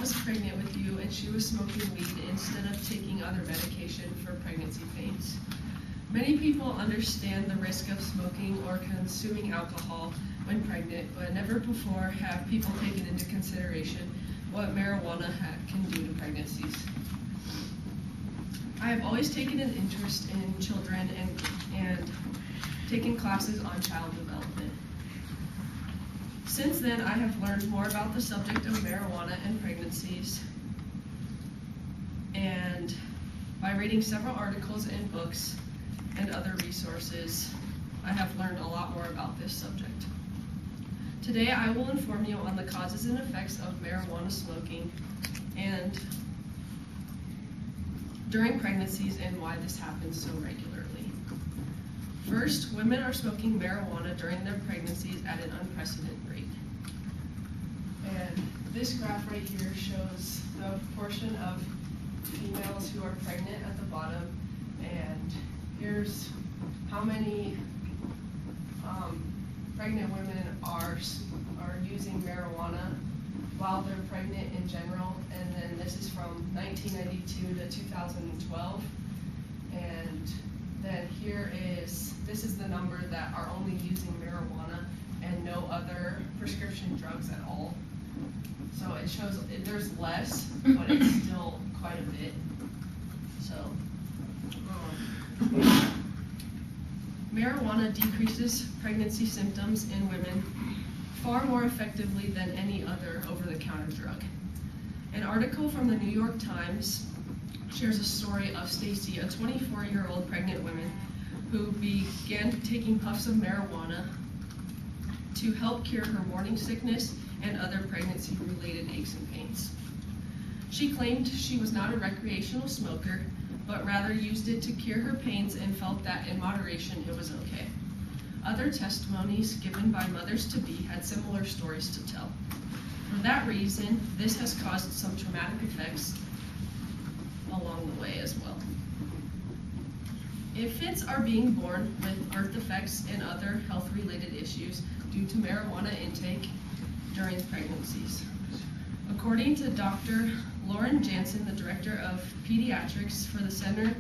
was pregnant with you and she was smoking weed instead of taking other medication for pregnancy pains. Many people understand the risk of smoking or consuming alcohol when pregnant, but never before have people taken into consideration what marijuana can do to pregnancies. I have always taken an interest in children and taken classes on child development. Since then, I have learned more about the subject of marijuana and pregnancies, and by reading several articles and books and other resources, I have learned a lot more about this subject. Today, I will inform you on the causes and effects of marijuana smoking and during pregnancies and why this happens so regularly. First, women are smoking marijuana during their pregnancies at an unprecedented rate. And this graph right here shows the proportion of females who are pregnant at the bottom, and here's how many pregnant women are using marijuana while they're pregnant in general, and then this is from 1992 to 2012, and then this is the number that are only using marijuana and no other prescription drugs at all. So it shows there's less, but it's still quite a bit. So marijuana decreases pregnancy symptoms in women far more effectively than any other over-the-counter drug. An article from the New York Times shares a story of Stacy, a 24-year-old pregnant woman who began taking puffs of marijuana to help cure her morning sickness and other pregnancy-related aches and pains. She claimed she was not a recreational smoker, but rather used it to cure her pains and felt that in moderation it was okay. Other testimonies given by mothers-to-be had similar stories to tell. For that reason, this has caused some traumatic effects along the way as well. Infants are being born with birth defects and other health-related issues due to marijuana intake during pregnancies. According to Dr. Lauren Jansen, the director of pediatrics for the Center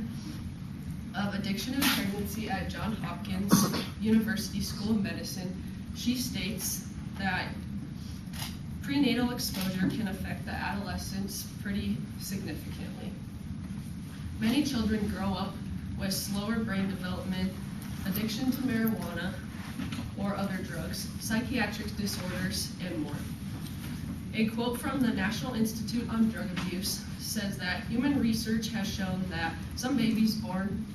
of Addiction and Pregnancy at Johns Hopkins University School of Medicine, she states that prenatal exposure can affect the adolescents pretty significantly. Many children grow up with slower brain development, addiction to marijuana or other drugs, psychiatric disorders, and more. A quote from the National Institute on Drug Abuse says that human research has shown that some babies born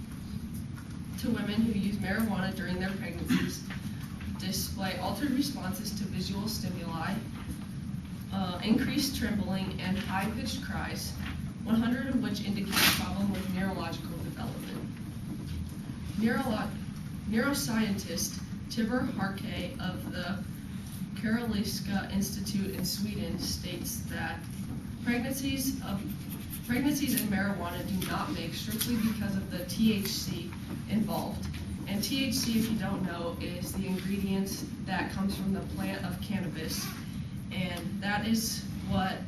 to women who use marijuana during their pregnancies display altered responses to visual stimuli, increased trembling, and high-pitched cries, 100 of which indicate a problem with neurological development. Neuroscientist Tibor Harke of the Karolinska Institute in Sweden states that pregnancies and marijuana do not make strictly because of the THC involved. And THC, if you don't know, is the ingredient that comes from the plant of cannabis, and that is what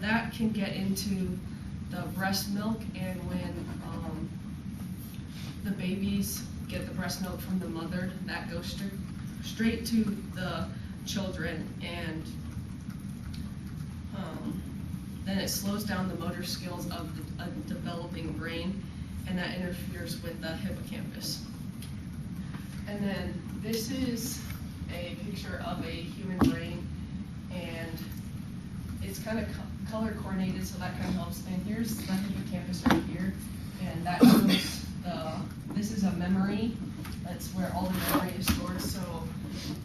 that can get into the breast milk, and when the babies get the breast milk from the mother, that goes straight to the children, and then it slows down the motor skills of a developing brain, and that interferes with the hippocampus. And then this is a picture of a human brain, and it's kind of color coordinated, so that kind of helps. And here's the hippocampus right here, and that shows this is a memory. That's where all the memory is stored. So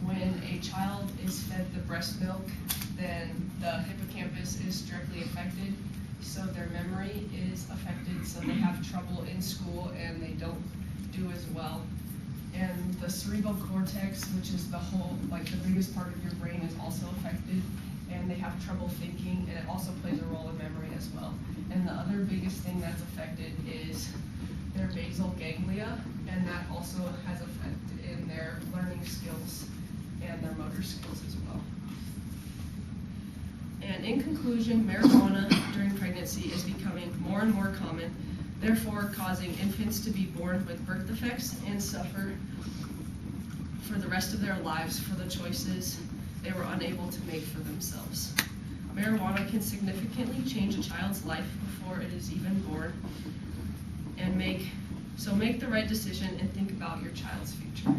when a child is fed the breast milk, then the hippocampus is directly affected, so their memory is affected, so they have trouble in school and they don't do as well. And the cerebral cortex, which is the biggest part of your brain, is also affected, and they have trouble thinking, and it also plays a role in memory as well. And the other biggest thing that's affected is their basal ganglia, and that also has effect in their learning skills and their motor skills as well. And in conclusion, marijuana during pregnancy is becoming more and more common, therefore causing infants to be born with birth defects and suffer for the rest of their lives for the choices they were unable to make for themselves. Marijuana can significantly change a child's life before it is even born, and make the right decision and think about your child's future.